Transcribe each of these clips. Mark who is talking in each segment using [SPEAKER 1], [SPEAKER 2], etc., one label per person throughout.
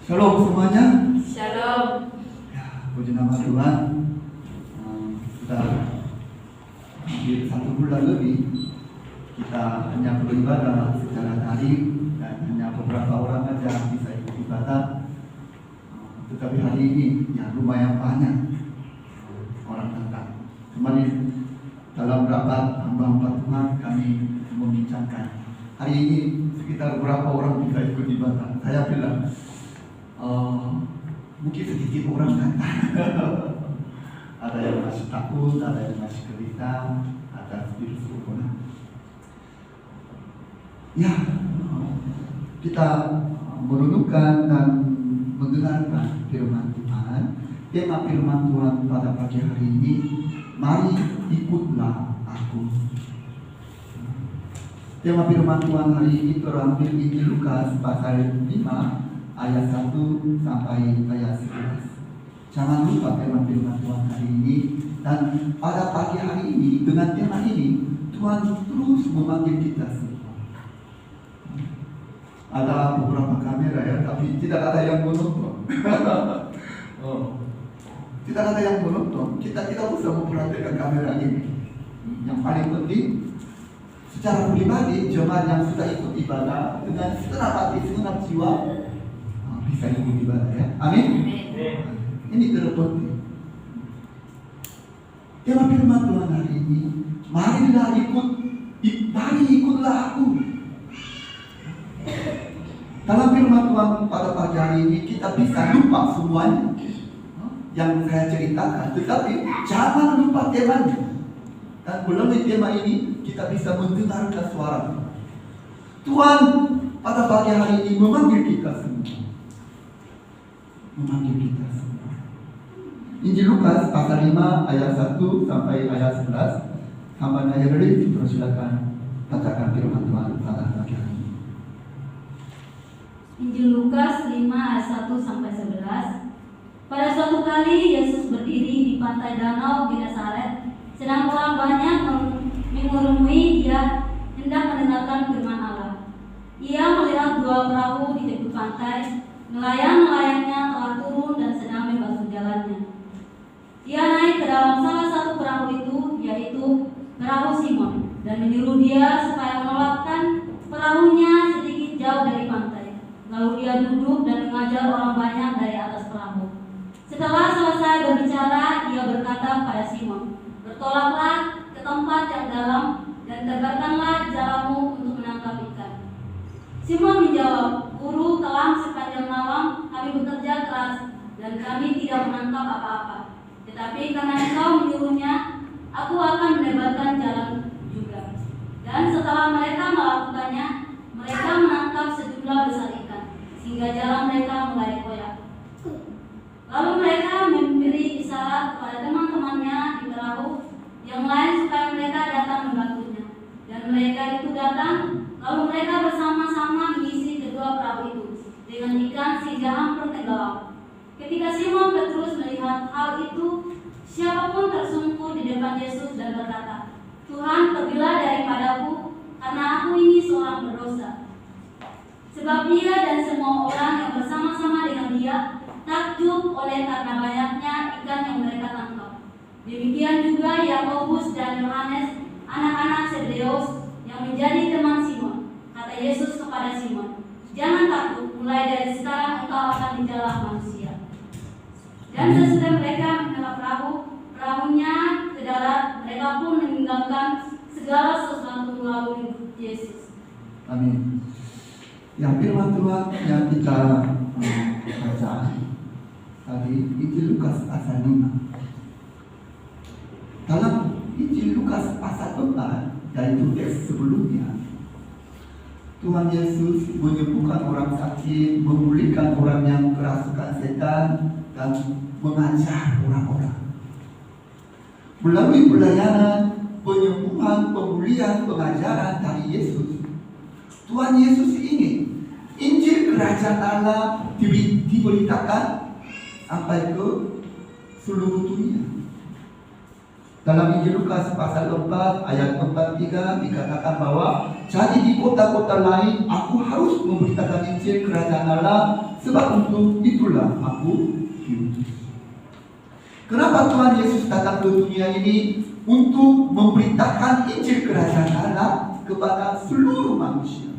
[SPEAKER 1] Shalom semuanya.
[SPEAKER 2] Shalom.
[SPEAKER 1] Ya, puji nama Tuhan. Sudah hampir 1 bulan lebih kita hanya beribadah secara daring dan hanya beberapa orang saja bisa ikut ibadah. Tetapi hari ini ya lumayan banyak orang datang. Kemarin dalam rapat hamba-hamba Tuhan kami membincangkan hari ini sekitar berapa orang bisa ikut ibadah. Saya bilang mungkin sedikit orang datang. Ada yang masih takut, ada yang masih gelisah atas virus corona. Ya, kita merenungkan dan mendengarkan firman Tuhan. Tema firman Tuhan pada pagi hari ini, mari ikutlah aku. Tema firman Tuhan hari ini terambil di Lukas pasal 5 ayat 1 sampai ayat 11. Jangan lupa tema firman Tuhan hari ini. Dan pada pagi hari ini dengan tema ini Tuhan terus memanggil kita semua. Ada beberapa kamera ya, tapi tidak ada yang menonton. Tidak ada yang menonton. Kita tidak usah memperhatikan kamera ini. Yang paling penting secara pribadi jemaat yang sudah ikut ibadah dengan segenap hati, segenap jiwa bisa ikut ibadah ya. Amin. Ini terpenting. Tema firman Tuhan hari ini, mari ikutlah aku. Dalam firman Tuhan pada pagi hari ini kita bisa lupa semuanya yang saya ceritakan, tetapi jangan lupa temanya. Dan melalui tema ini kita bisa mendengarkan suara Tuhan pada pagi hari ini memanggil kita semua. Memanggil kita semua. Injil Lukas pasal 5 ayat 1 sampai ayat 11. Hamba Nayari dipersilakan bacakan firman Tuhan pada pagi hari ini.
[SPEAKER 2] Injil Lukas 5 ayat 1 sampai 11. Pada suatu kali Yesus berdiri di pantai danau Genesaret, sedang orang banyak mengurumui dia hendak mendengarkan firman Allah. Ia melihat 2 perahu di tepi pantai, nelayan-nelayannya telah turun dan sedang membasuh jalannya. Ia naik ke dalam salah satu perahu itu, yaitu perahu Simon, dan menyuruh dia supaya menolakkan perahunya sedikit jauh dari pantai. Lalu dia duduk dan mengajar orang banyak dari atas perahu. Setelah selesai berbicara, ia berkata pada Simon, "Bertolaklah ke tempat yang dalam dan tebarkanlah jalamu untuk menangkap ikan." Simon menjawab, "Guru, telah sepanjang malam kami bekerja keras dan kami tidak menangkap apa-apa. Tetapi karena engkau menyuruhnya, aku akan menebarkan jalan juga." Dan setelah mereka melakukannya, mereka menangkap sejumlah besar ikan, sehingga jalan mereka mulai koyak. Lalu mereka memberi isyarat kepada teman-temannya di perahu yang lain supaya mereka datang membantunya. Dan mereka itu datang, lalu mereka bersama-sama mengisi kedua perahu itu dengan ikan sehingga hampir tenggelam. Ketika Simon Petrus melihat hal itu, siapapun tersungkur di depan Yesus dan berkata, "Tuhan, pergilah daripadaku, karena aku ini seorang berdosa." Sebab dia dan semua orang yang bersama-sama dengan dia takjub oleh karena banyaknya ikan yang mereka tangkap. Demikian juga Yakobus dan Yohanes, anak-anak Zebedeus yang menjadi teman Simon. Kata Yesus kepada Simon, "Jangan takut, mulai dari sekarang engkau akan menjala manusia." Dan sesudah mereka menyewa perahunya ke darat, mereka pun meninggalkan segala sesuatu melalui Yesus.
[SPEAKER 1] Amin. Yang firman Tuhan yang kita baca tadi Injil Lukas pasal 5. Dalam Injil Lukas pasal 4, yaitu teks sebelumnya, Tuhan Yesus menyembuhkan orang sakit, memulihkan orang yang kerasukan setan, dan mengajar orang-orang. Melalui pelayanan, penyembuhan, pemulihan, pengajaran dari Yesus, Tuhan Yesus ingin Injil Kerajaan Allah diberitakan sampai ke seluruh dunia. Dalam Injil Lukas pasal 4 ayat 43 dikatakan bahwa jadi di kota-kota lain aku harus memberitakan Injil kerajaan Allah, sebab untuk itulah aku diutus. Kenapa Tuhan Yesus datang ke dunia ini? Untuk memberitakan Injil kerajaan Allah kepada seluruh manusia.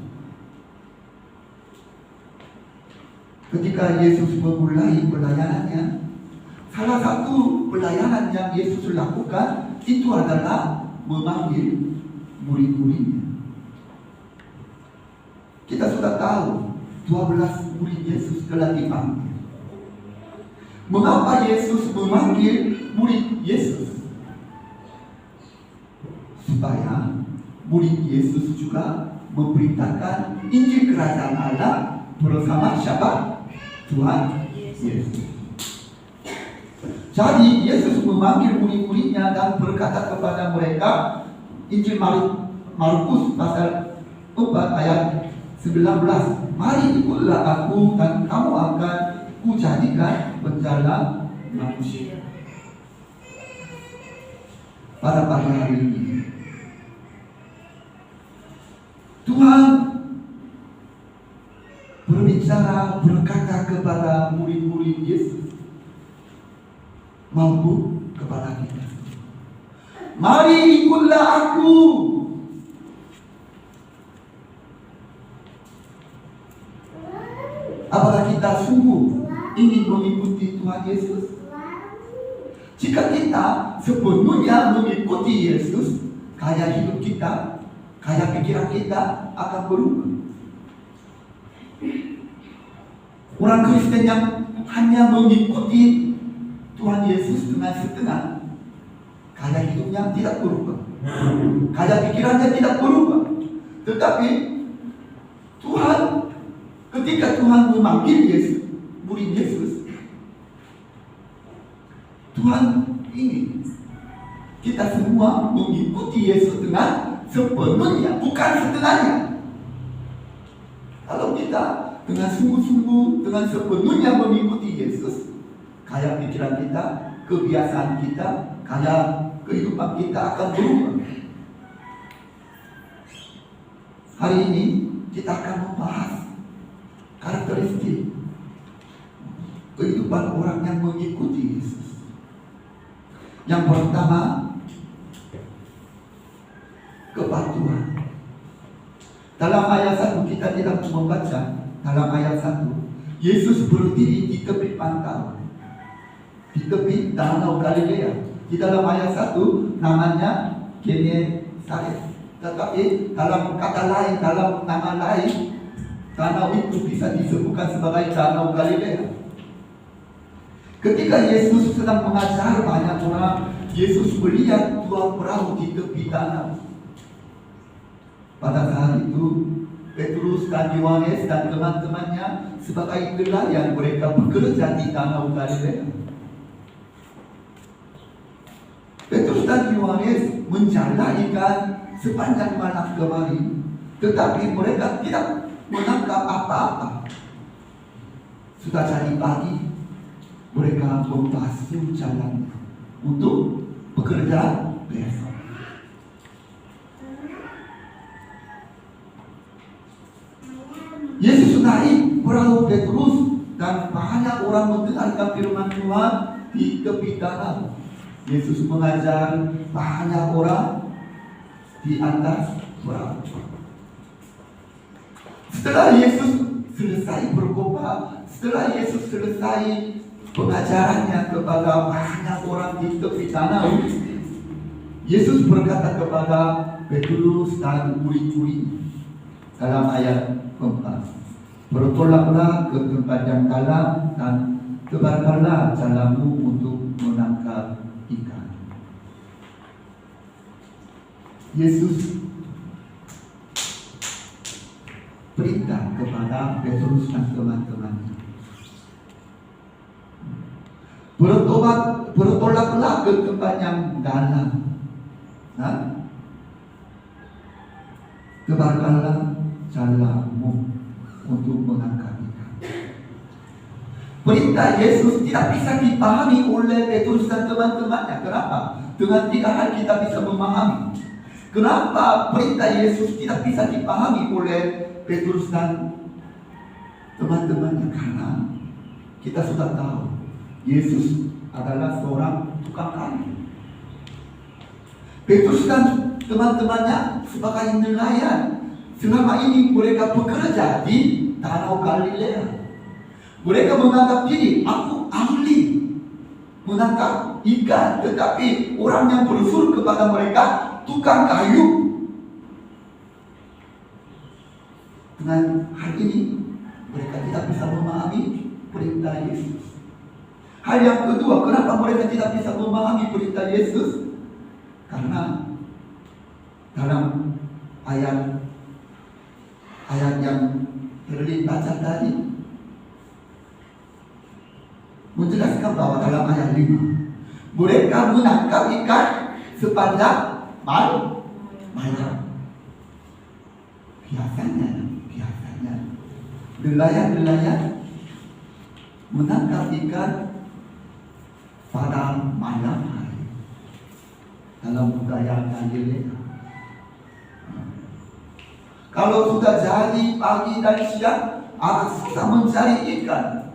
[SPEAKER 1] Ketika Yesus memulai pelayanannya, salah satu pelayanan yang Yesus lakukan itu adalah memanggil murid-muridnya. Kita sudah tahu 12 murid Yesus telah dipanggil. Mengapa Yesus memanggil murid Yesus? Supaya murid Yesus juga memberitakan Injil kerajaan Allah bersama siapa? Tuhan Yesus. Jadi Yesus memanggil murid-muridnya dan berkata kepada mereka, Injil Markus pasal 4 ayat 19, mari ikutlah aku dan kamu akan kujadikan penjala manusia. Pada pagi hari ini Tuhan berbicara, berkata kepada murid-murid Yesus maupun kepada kita, mari ikutlah aku. Apakah kita sungguh ingin mengikuti Tuhan Yesus? Jika kita sepenuhnya mengikuti Yesus, gaya hidup kita, gaya pikiran kita akan berubah. Orang Kristen yang hanya mengikuti Tuhan Yesus dengan setengah, gaya hidupnya tidak berubah, gaya pikirannya tidak berubah. Tetapi Tuhan, ketika Tuhan memanggil Yesus, murid Yesus, Tuhan ingin kita semua mengikuti Yesus dengan sepenuhnya, bukan setengahnya. Kalau kita dengan sungguh-sungguh, dengan sepenuhnya mengikuti Yesus, gaya pikiran kita, kebiasaan kita, gaya kehidupan kita akan berubah. Hari ini kita akan membahas karakteristik kehidupan orang yang mengikuti Yesus. Yang pertama, kepatuhan. Dalam ayat 1 kita tidak membaca. Dalam ayat 1, Yesus berdiri di tepi pantai, di tepi danau Galilea. Di dalam ayat 1 namanya Genesaret. Tetapi dalam kata lain, dalam nama lain, danau itu bisa disebutkan sebagai danau Galilea. Ketika Yesus sedang mengajar banyak orang, Yesus melihat dua perahu di tepi danau. Pada saat itu Petrus dan Yohanes dan teman-temannya sebagai nelayan, mereka bekerja di danau Galilea. Petrus dan Yohanes menjala ikan sepanjang malam kemarin, tetapi mereka tidak menangkap apa-apa. Sudah jadi pagi, mereka membasuh jalan untuk bekerja besok. Yesus naik perahu Petrus dan banyak orang mendengarkan firman Tuhan di tepi danau. Yesus mengajar banyak orang di atas perahu. Setelah Yesus selesai berkhotbah, setelah Yesus selesai pengajarannya kepada banyak orang di tepi danau, Yesus berkata kepada Petrus dan murid-murid dalam ayat 4, bertolaklah ke tempat yang dalam dan tebarkanlah jalamu untuk menangkap ikan. Yesus perintah kepada Petrus dan teman-temannya, bertolaklah ke tempat yang dalam, tebarkanlah jalamu untuk menangkap ikan. Perintah Yesus tidak bisa dipahami oleh Petrus dan teman-temannya. Kenapa? dengan 3 hal kita bisa memahami kenapa perintah Yesus tidak bisa dipahami oleh Petrus dan teman-temannya. Karena kita sudah tahu Yesus adalah seorang tukang kayu. Petrus dan teman-temannya sebagai nelayan. Selama ini mereka bekerja di Danau Galilea. Mereka menganggap diri, aku ahli menangkap ikan. Tetapi orang yang berusul kepada mereka tukang kayu. Dengan hal ini mereka tidak bisa memahami perintah Yesus. Hal yang kedua, kenapa mereka tidak bisa memahami perintah Yesus? Karena dalam ayat yang terbaca tadi menjelaskan bahwa dalam ayat 5 mereka menangkap ikan sepanjang malam. Biasanya nelayan menangkap ikan pada malam hari dalam budaya Galilea. Kalau sudah jadi pagi dan siang, agak susah mencari ikan.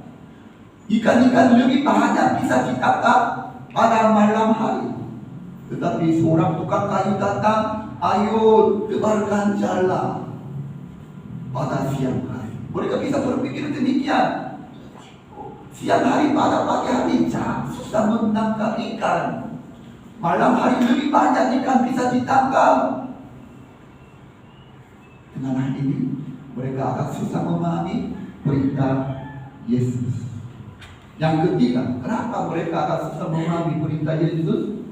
[SPEAKER 1] Ikan-ikan lebih banyak bisa ditangkap pada malam hari. Tetapi seorang tukang kayu datang, ayo tebarkan jala pada siang hari. Mereka bisa berpikir demikian. Siang hari pada pagi hari susah menangkap ikan. Malam hari lebih banyak ikan bisa ditangkap. Dengan hal ini mereka agak susah memahami perintah Yesus. Yang ketiga, kenapa mereka agak susah memahami perintah Yesus?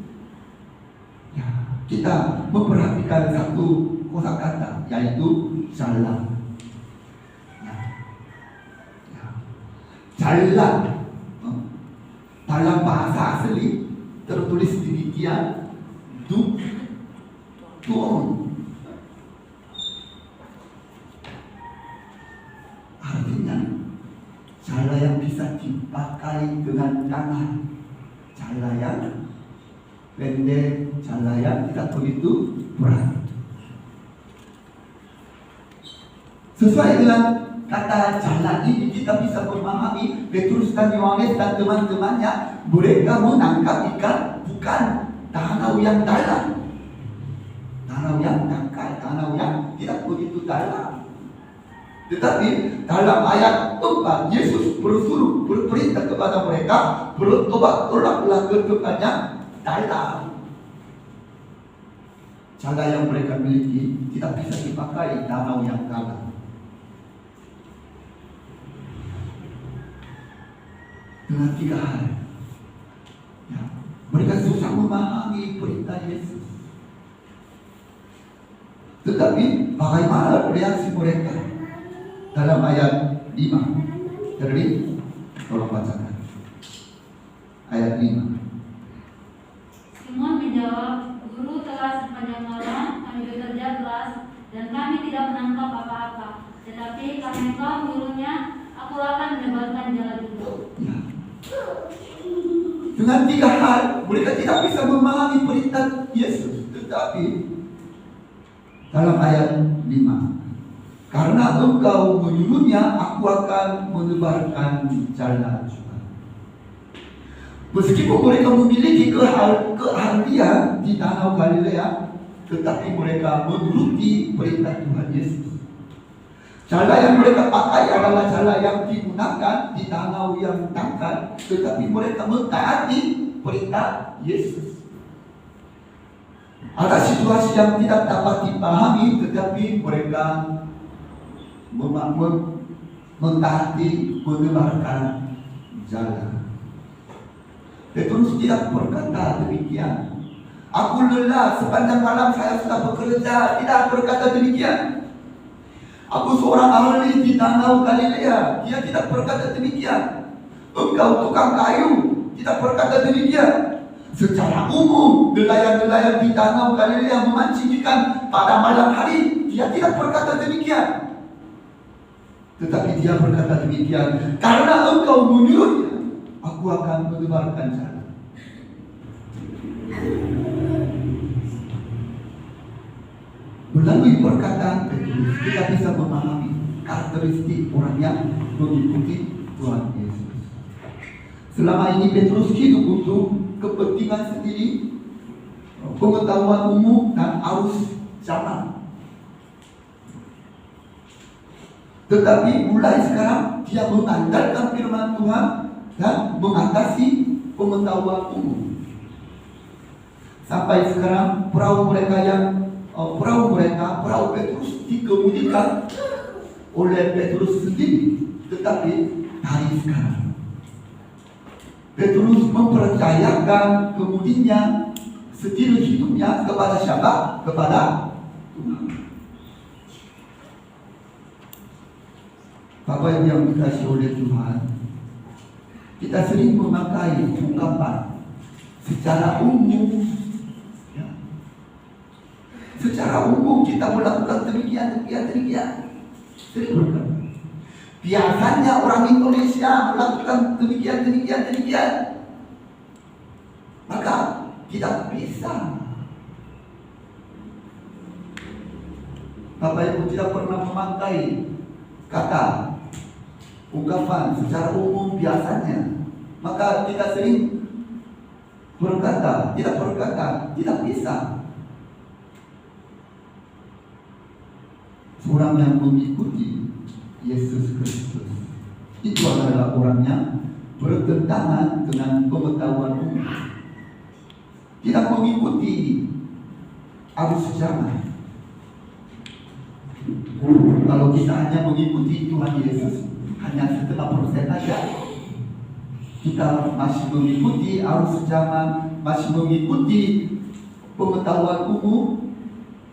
[SPEAKER 1] Ya, kita memperhatikan satu kosakata, yaitu jala. Jala dalam bahasa asli tertulis demikian, tuon. Artinya jala yang bisa dipakai dengan tangan, jala yang pendek, jala yang tidak begitu berat. Sesuai dengan kata jala ini kita bisa memahami Petrus dan Yohanes dan teman-temannya, mereka menangkap ikan bukan danau yang dalam, danau yang dangkal, danau yang tidak begitu dalam. Tetapi dalam ayat 4 Yesus berperintah kepada mereka bertobat, tolaklah ke tempat yang dalam. Jala yang mereka miliki tidak bisa dipakai danau yang dalam. Dengan 3 hal, ya, mereka susah memahami perintah Yesus. Tetapi bagaimana reaksi mereka? Dalam ayat 5, terlihat, tolong bacakan ayat 5.
[SPEAKER 2] Simon menjawab, Guru, telah sepanjang malam kami bekerja keras dan kami tidak menangkap apa-apa. Tetapi karena Engkau menyuruhnya, aku akan menebarkan jala juga.
[SPEAKER 1] Ya. Dengan 3 hal mereka tidak bisa memahami perintah Yesus. Tetapi dalam ayat 5, karena Engkau menyuruhnya, aku akan menebarkan jala juga. Meskipun mereka memiliki keahlian di Danau Galilea, tetapi mereka menuruti perintah Tuhan Yesus. Jala yang mereka pakai adalah jala yang digunakan di danau yang dangkal, tetapi mereka mentaati perintah Yesus. Ada situasi yang tidak dapat dipahami, tetapi mereka mentaati, menebarkan jala. Petrus tidak berkata demikian. Aku lelah, sepanjang malam saya sudah bekerja. Tidak berkata demikian. Aku seorang ahli di Danau Galilea. Dia tidak berkata demikian. Engkau tukang kayu. Tidak berkata demikian. Secara umum, nelayan-nelayan di Danau Galilea memancing ikan pada malam hari. Dia tidak berkata demikian. Tetapi dia berkata demikian, karena Engkau menyuruhnya, aku akan menebarkan jala. melalui perkataan Petrus kita bisa memahami karakteristik orang yang mengikuti Tuhan Yesus. Selama ini Petrus hidup untuk kepentingan sendiri, pengetahuan umum dan arus zaman. Tetapi mulai sekarang dia mengandalkan firman Tuhan dan mengatasi pengetahuan umum. Sampai sekarang perahu Petrus dikemudikan oleh Petrus sendiri. Tetapi hari sekarang Petrus mempercayakan kemudinya setir hidupnya kepada siapa? Kepada Tuhan. Bapak Ibu yang dikasihi oleh Tuhan, kita sering memakai ungkapan secara umum. Secara umum kita melakukan demikian. Sering berkata. Biasanya orang Indonesia melakukan demikian. Maka tidak bisa. Bapak Ibu tidak pernah memakai kata ungkapan secara umum biasanya. Maka kita sering tidak bisa. Orang yang mengikuti Yesus Kristus itu adalah orang yang bertentangan dengan pengetahuan umum, tidak mengikuti arus zaman. Kalau kita hanya mengikuti Tuhan Yesus hanya setengah persen saja, kita masih mengikuti arus zaman, masih mengikuti pengetahuan umum,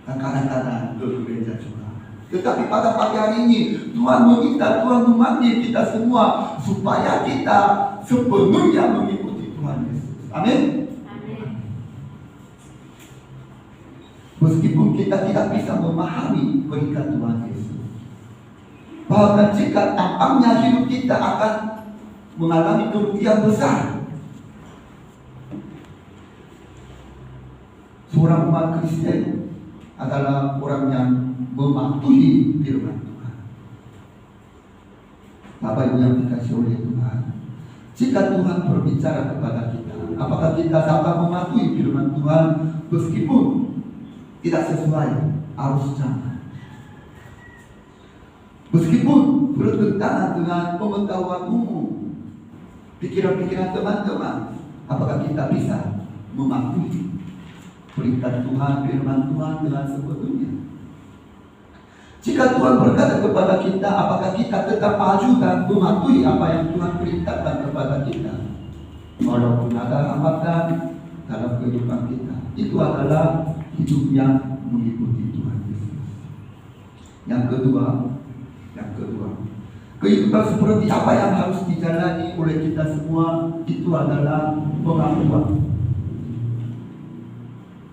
[SPEAKER 1] dan kadang-kadang ke gereja juga. Tetapi pada pagi hari ini Tuhan meminta, Tuhan memanggil kita semua supaya kita sepenuhnya mengikuti Tuhan Yesus. Amin. Meskipun kita tidak bisa memahami berkat Tuhan Yesus, bahkan jika tampaknya hidup kita akan mengalami kerugian besar. Seorang umat Kristen adalah orang yang mematuhi firman Tuhan. Bapak Ibu yang dikasihi oleh Tuhan, jika Tuhan berbicara kepada kita, apakah kita dapat mematuhi firman Tuhan meskipun tidak sesuai arus zaman, meskipun bertentangan dengan pengetahuan umum, pikiran-pikiran teman-teman? Apakah kita bisa mematuhi perintah Tuhan, firman Tuhan dengan sepenuhnya? Jika Tuhan berkata kepada kita, apakah kita tetap maju dan mematuhi apa yang Tuhan perintahkan kepada kita? Walaupun ada hambatan dalam kehidupan kita, itu adalah hidup yang mengikuti Tuhan Yesus. Yang kedua, kehidupan seperti apa yang harus dijalani oleh kita semua, itu adalah pengakuan.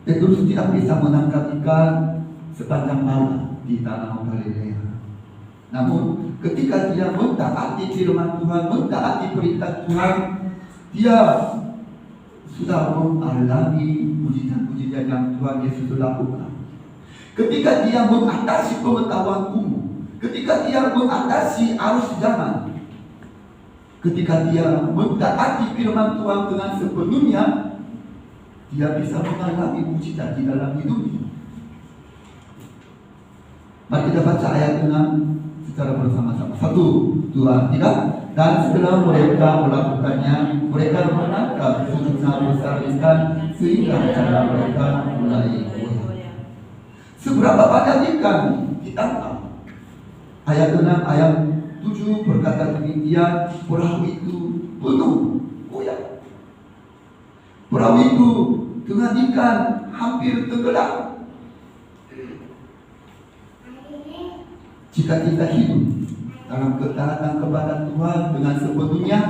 [SPEAKER 1] Petrus tidak bisa menangkap ikan sepanjang malam di tanah Galilea. Namun ketika dia mentaati firman Tuhan, mentaati perintah Tuhan, dia sudah mengalami mujizat-mujizat yang Tuhan Yesus lakukan. Ketika dia mengatasi pengetahuan umum, ketika dia mengatasi arus zaman, ketika dia mentaati firman Tuhan dengan sepenuhnya, dia bisa mengalami mujizat di dalam hidupnya. Mari kita baca ayat 6 secara bersama-sama. 1, 2, 3. Dan setelah mereka melakukannya, mereka menangkap sejumlah besar ikan sehingga cara mereka mulai goyah. Seberapa banyak ikan ditangkap? Ayat 6, ayat 7 berkata demikian, perahu itu penuh goyah. Perahu itu dengan ikan hampir tenggelam. Jika kita hidup dalam ketaatan kepada Tuhan dengan sepenuhnya,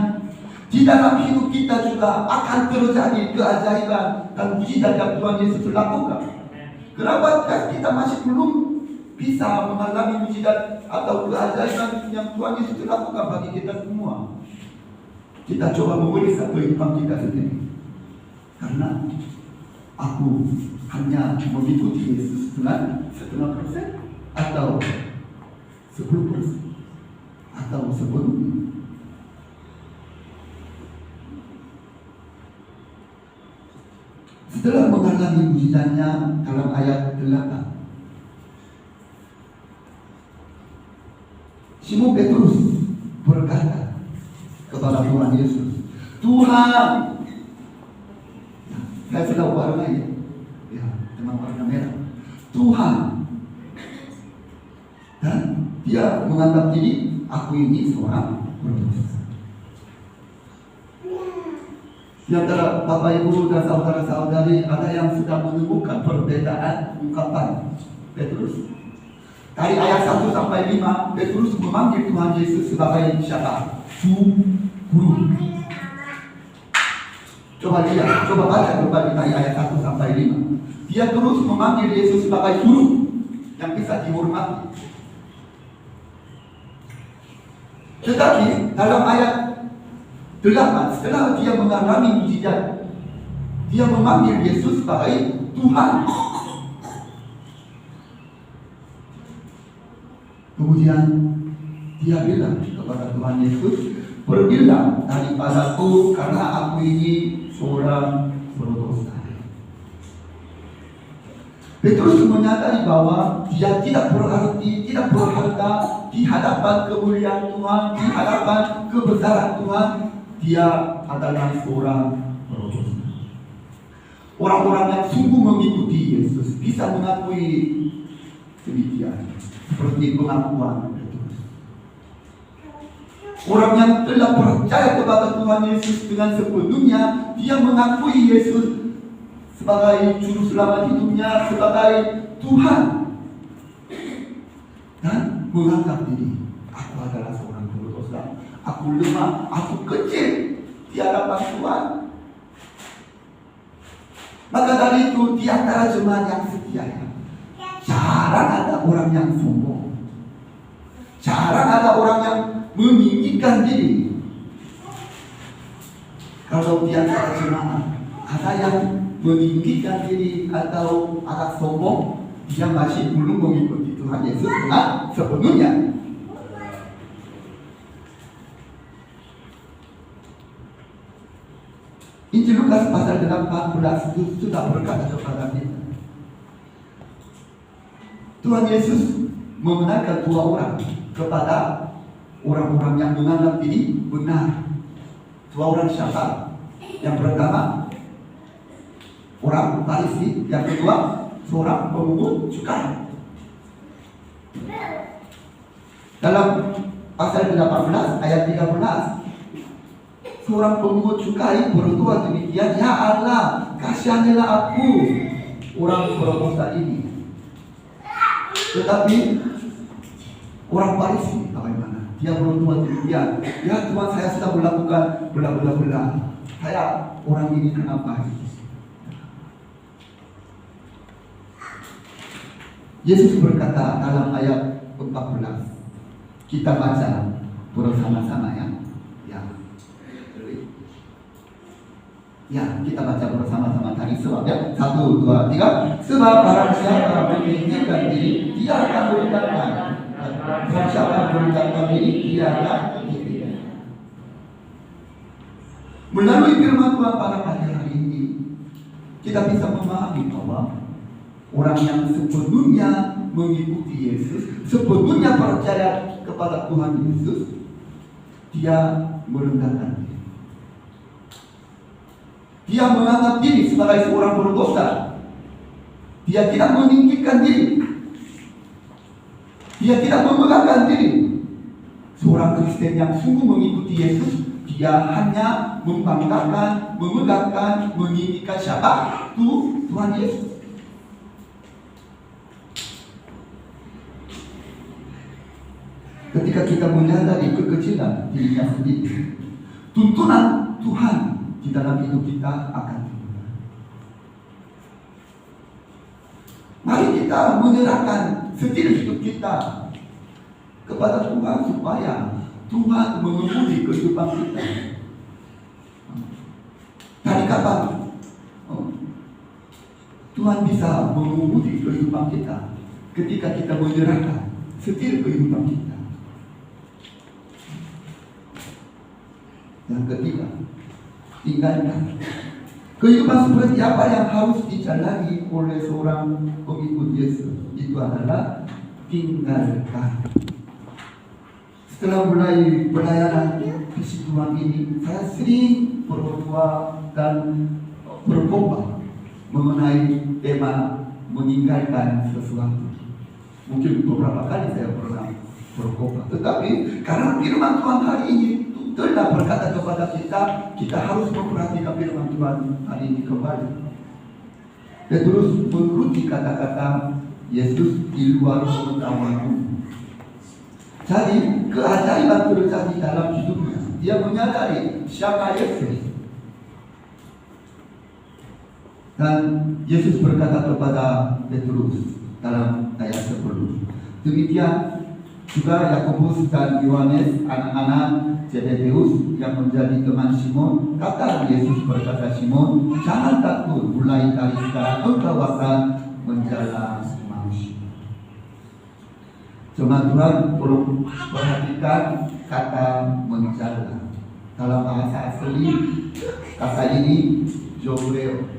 [SPEAKER 1] di dalam hidup kita juga akan terjadi keajaiban dan mujizat yang Tuhan Yesus lakukan. Kenapa kita masih belum bisa mengalami mujizat atau keajaiban yang Tuhan Yesus lakukan bagi kita semua? Kita coba memeriksa kehidupan kita sendiri. Karena aku hanya mengikuti Yesus dengan setengah persen, atau 10%, atau sepenuhnya. Setelah mengalami mujizatnya dalam ayat 8, Simon Petrus berkata kepada Tuhan Yesus, Tuhan, saya sudah warna ya, teman warna merah, Tuhan. Dan dia menganggap diri, aku ini seorang berdosa. Di antara Bapak Ibu dan saudara-saudari, ada yang sudah menemukan perbedaan ungkapan Petrus. Dari ayat 1 sampai 5, Petrus memanggil Tuhan Yesus sebagai siapa? Guru. Coba lihat, coba baca kembali dari ayat 1 sampai 5. Dia terus memanggil Yesus sebagai guru yang bisa dihormati. Tetapi dalam ayat 8, setelah dia mengalami mujizat, dia memanggil Yesus sebagai Tuhan. Kemudian dia bilang kepada Tuhan Yesus, pergilah daripadaku karena aku ini seorang berdosa. Petrus menyadari bahwa dia tidak berarti, tidak berharga di hadapan kemuliaan Tuhan, di hadapan kebesaran Tuhan. Dia adalah seorang berdosa. Orang-orang yang sungguh mengikuti Yesus bisa mengakui demikian, seperti pengakuan Petrus. Orang yang telah percaya kepada Tuhan Yesus dengan sepenuhnya, dia mengakui Yesus sebagai juru selamat hidupnya, sebagai Tuhan, dan menganggap diri, aku adalah seorang berdosa, aku lemah, aku kecil di hadapan Tuhan. Maka dari itu, di antara jemaat yang setia, jarang ada orang yang sombong, jarang ada orang yang meninggikan diri. Kalau di antara jemaat ada yang meninggikan diri atau agak sombong, dia masih belum mengikuti Tuhan Yesus dengan sepenuhnya. Injil Lukas pasal 14 itu sudah berkata kepada kita, Tuhan Yesus mengenalkan dua orang kepada orang-orang yang menganggap diri benar. Dua orang siapa? Yang pertama, orang Farisi, yang kedua, seorang pemungut cukai. Dalam pasal 18 ayat 13, seorang pemungut cukai berdoa demikian, ya Allah, kasihanilah aku, orang berdosa ini. Tetapi orang Farisi bagaimana? Dia berdoa demikian, ya Tuhan, saya sudah melakukan bela-bela, saya orang ini kenapa? Yesus berkata dalam ayat 14, kita baca bersama-sama ya. Ya, kita baca bersama-sama tadi sebabnya 1, 2, 3. Sebab barang siapa meninggikan diri, dia akan berendahkan. Barang siapa merendahkan diri, dia akan ditinggikan. Melalui firman Tuhan pada pagi hari ini, kita bisa memahami bahwa orang yang sepenuhnya mengikuti Yesus, sepenuhnya percaya kepada Tuhan Yesus, dia merendahkan diri. Dia menganggap diri sebagai seorang berdosa. Dia tidak meninggikan diri. Dia tidak membanggakan diri. Seorang Kristen yang sungguh mengikuti Yesus, dia hanya membanggakan, memegangkan, meninggikan siapa? Tuhan Yesus. Ketika kita menyadari kekecilan dirinya sendiri, tuntunan Tuhan di dalam hidup kita akan timbul. Mari kita menyerahkan setir hidup kita kepada Tuhan supaya Tuhan mengemudi kehidupan kita. Dari kapan Tuhan bisa mengemudi kehidupan kita? ketika kita menyerahkan setir kehidupan kita. Yang ketiga, tinggalkan. Kehidupan seperti apa yang harus dijalani oleh seorang pengikut Yesus? Itu adalah tinggalkan. Setelah mulai pelayanan di Situang ini, saya sering berdoa dan berkhotbah mengenai tema meninggalkan sesuatu. Mungkin beberapa kali saya pernah berkhotbah, tetapi karena firman Tuhan hari ini telah berkata kepada kita, kita harus memperhatikan firman Tuhan hari ini kembali. Petrus menuruti kata-kata Yesus di luar pengetahuan. Jadi keajaiban terjadi dalam hidupnya. Dia menyadari siapa Yesus. Dan Yesus berkata kepada Petrus dalam ayat 10. Demikian juga Yakobus dan Yohanes, anak-anak Zebedeus yang menjadi teman Simon. Kata Yesus berkata, Simon, jangan takut, mulai dari sekarang engkau akan menjala manusia. Jemaat Tuhan, perlu perhatikan kata menjala. Dalam bahasa asli, kata ini jobreo.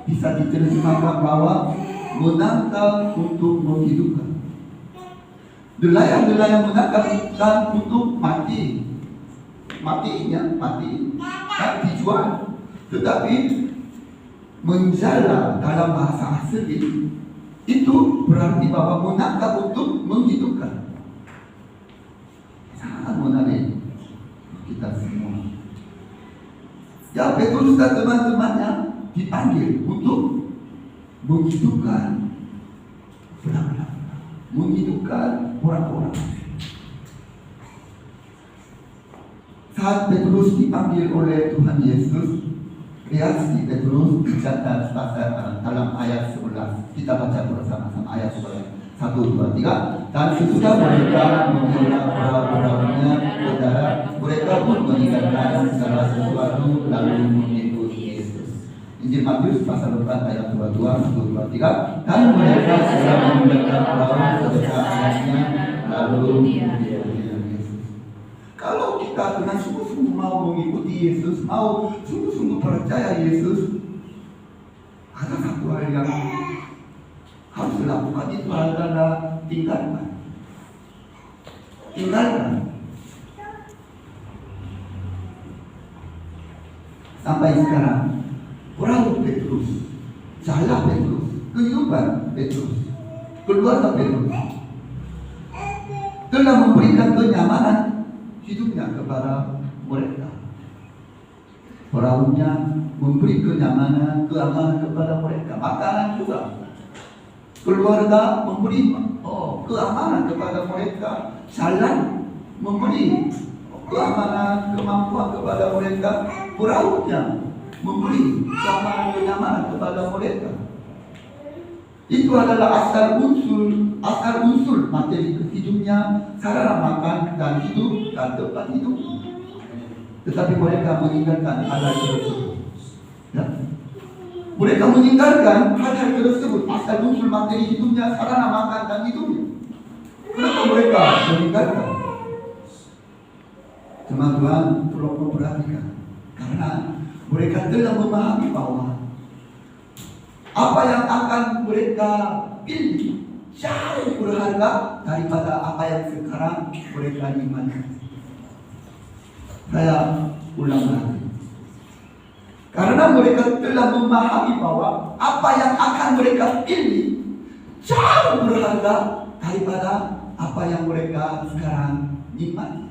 [SPEAKER 1] Bisa diterjemahkan bahwa menangkap untuk menghidupkan. Nelayan menangkap untuk mati. Matinya, mati. Tak dijual. Tetapi menjala dalam bahasa asli itu berarti bahwa menangkap untuk menghidupkan. Sangat menarik kita semua. Ya, Petrus dan teman-temannya dipanggil untuk menghidupkan benar-benar, menghidupkan orang-orang. Saat Petrus dipanggil oleh Tuhan Yesus, reaksi Petrus dicatat dalam ayat 11. Kita baca bersama-sama ayat 11. 1, 2, 3. Dan sesudah mereka menghela perahu-perahunya ke darat, mereka pun meninggalkan segala sesuatu lalu mengikuti Yesus. Injil Matius pasal 4 ayat 22, 1, 2, 3. Dan mereka segera meninggalkan perahu sedekat ayatnya lalu mengikuti Yesus. Kalau kita dengan sungguh-sungguh mau mengikuti Yesus, mau sungguh-sungguh percaya Yesus, ada satu hal yang harus dilakukan, itu adalah tinggalkan. Tinggalkan. Sampai sekarang, perahu Petrus, jalan Petrus, kehidupan Petrus, keluarga Petrus telah memberikan kenyamanan hidupnya kepada mereka. Perahunya memberi kenyamanan, keamanan kepada mereka. Makanan juga. Keluarga memberi keamanan kepada mereka. Jalan memberi keamanan, kemampuan kepada mereka. Perahunya memberi keamanan, kenyamanan kepada mereka. Itu adalah asal unsur materi hidupnya, sarana makan dan hidup dan tempat hidup. Tetapi mereka meninggalkan hal-hal tersebut. Ya. Mereka meninggalkan hal-hal tersebut, asal unsur materi hidupnya, sarana makan dan hidupnya. Kenapa mereka meninggalkan? Teman-teman perlu memperhatikan, karena mereka telah memahami bahwa apa yang akan mereka pilih jauh berharga daripada apa yang sekarang mereka nikmati. Saya ulang lagi. Karena mereka telah memahami bahwa apa yang akan mereka pilih jauh berharga daripada apa yang mereka sekarang nikmati.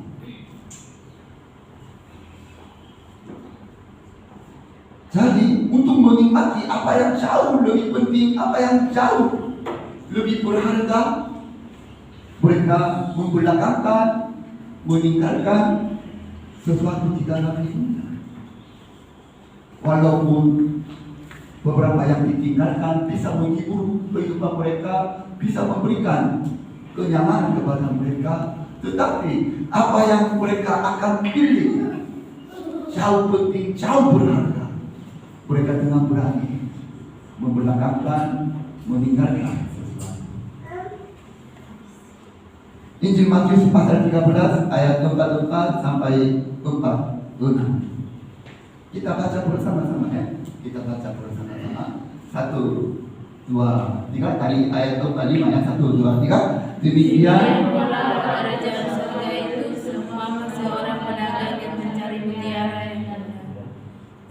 [SPEAKER 1] Jadi untuk menikmati apa yang jauh lebih penting, apa yang jauh lebih berharga, mereka membelakangkan, meninggalkan sesuatu di dalam hidupnya. Walaupun beberapa yang ditinggalkan bisa menghibur kehidupan mereka, bisa memberikan kenyamanan kepada mereka, tetapi apa yang mereka akan pilih jauh penting, jauh berharga. Mereka dengan berani membelakangkan, meninggalkan sesuatu. Injil Matius pasal 13 ayat 44 sampai 46. Kita baca bersama-sama ya. Kita baca bersama-sama. 1, 2, 3 dari ayat 45 ya. 1, 2, 3. Demikian
[SPEAKER 3] kerajaan surga itu seumpama seorang pedagang yang mencari mutiara yang indah.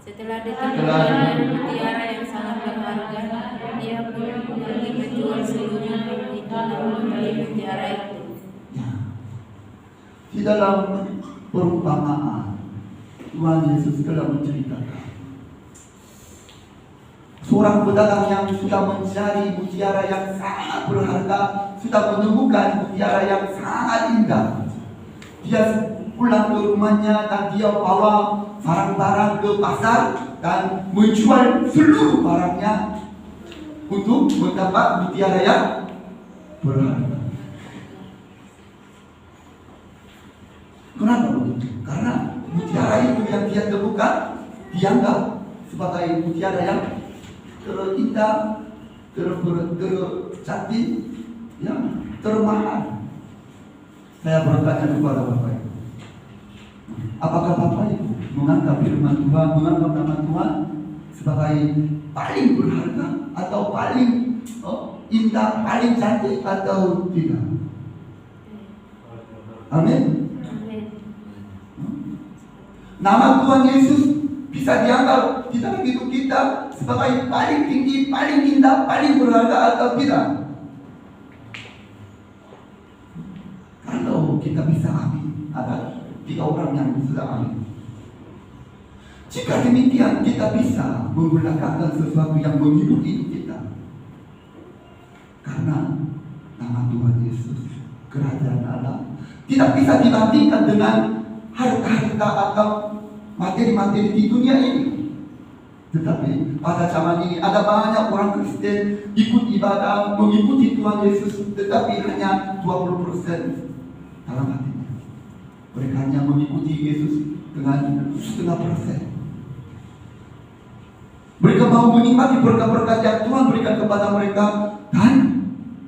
[SPEAKER 3] Setelah ditemukan dari mutiara yang sangat berharga, dia pun pergi menjual seluruh itu dan membeli mutiara itu.
[SPEAKER 1] di dalam perumpamaan Tuhan Yesus telah menceritakan seorang pedagang yang sudah mencari mutiara yang sangat berharga, sudah menemukan mutiara yang sangat indah. Dia pulang ke rumahnya dan dia bawa barang-barang ke pasar dan menjual seluruh barangnya untuk mendapat mutiara yang berharga. Kenapa begitu? Karena mutiara itu yang dia temukan dianggap sebagai mutiara yang terindah, tercantik, yang termahal. Saya bertanya kepada Bapak Ibu, apakah Bapak Ibu menganggap firman Tuhan, menganggap nama Tuhan sebagai paling berharga atau paling indah, paling cantik atau tidak? Amin. Nama Tuhan Yesus bisa dianggap di dalam hidup kita sebagai paling tinggi, paling indah, paling berharga atau tidak? Kalau kita bisa amin, ada 3 orang yang sudah amin. Jika demikian, kita bisa membelakangkan sesuatu yang menghibur hidup kita. Karena nama Tuhan Yesus, kerajaan Allah, tidak bisa dibandingkan dengan harta-harta atau materi-materi di dunia ini. Tetapi pada zaman ini ada banyak orang Kristen ikut ibadah, mengikuti Tuhan Yesus, tetapi hanya 20% dalam hatinya. Mereka hanya mengikuti Yesus dengan 0,5%. Mereka mau menikmati berkat-berkat yang Tuhan berikan kepada mereka, dan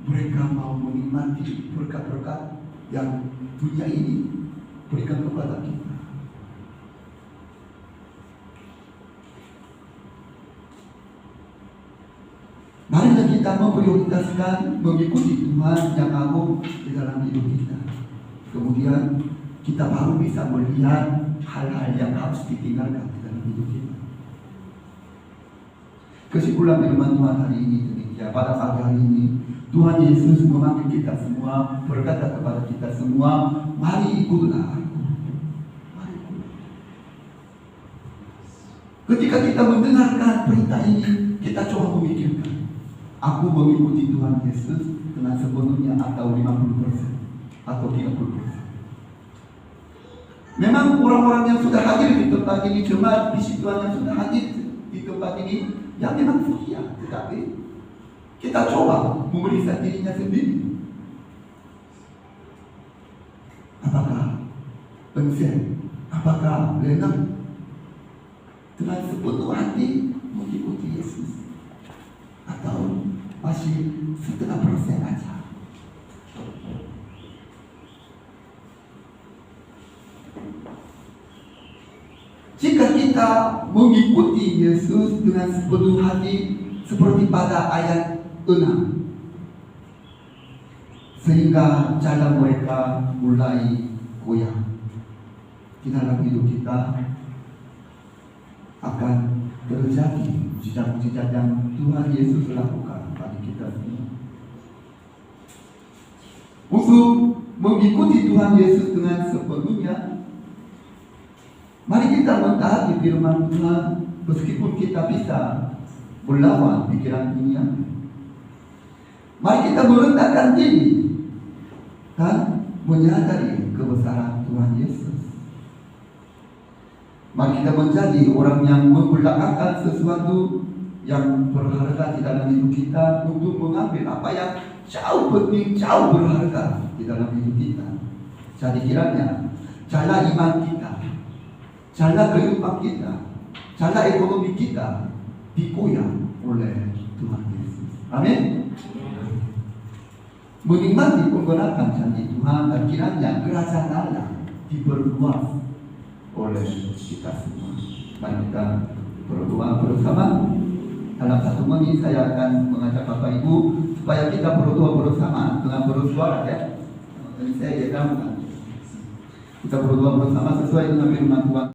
[SPEAKER 1] mereka mau menikmati berkat-berkat yang dunia ini berikan kepada kita. Marilah kita memprioritaskan mengikuti Tuhan yang agung di dalam hidup kita. Kemudian kita baru bisa melihat hal-hal yang harus ditinggalkan di dalam hidup kita. Kesimpulan firman Tuhan hari ini demikian. Pada pagi hari ini Tuhan Yesus memanggil kita semua, berkata kepada kita semua, mari ikutlah aku. Mari ikutlah. Ketika kita mendengarkan perintah ini, kita coba memikirkan, aku mengikuti Tuhan Yesus dengan sepenuhnya atau 50% atau 30%. Memang orang-orang yang sudah hadir di tempat ini, jemaat puji Tuhan yang sudah hadir di tempat ini, yang memang setia, tetapi kita coba memeriksa dirinya sendiri. Apakah pensiun? Apakah lenang? Dengan sepenuh hati mengikuti Yesus, atau masih 0,5% aja? Jika kita mengikuti Yesus dengan sepenuh hati, seperti pada ayat 6, sehingga jalan mereka mulai goyah, di dalam hidup kita akan terjadi mujizat-mujizat yang Tuhan Yesus lakukan bagi kita semua. Untuk mengikuti Tuhan Yesus dengan sepenuhnya, mari kita mentaati firman Tuhan, meskipun kita bisa melawan pikiran dunia. Mari kita merendahkan diri dan menyadari kebesaran Tuhan Yesus. Mari kita menjadi orang yang membelakangkan sesuatu yang berharga di dalam hidup kita untuk mengambil apa yang jauh penting, jauh berharga di dalam hidup kita. Jadi kiranya jalan iman kita, jalan kehidupan kita, jalan ekonomi kita digoyah oleh Tuhan Yesus. Amin. menikmati penggunaan janji Tuhan, dan kiranya kerajaan Allah diperluas oleh kita semua. Mari kita berdoa bersama. Dalam 1 menit saya akan mengajak Bapak Ibu supaya kita berdoa bersama dengan bersuara ya. Saya kita berdoa bersama sesuai dengan firman Tuhan.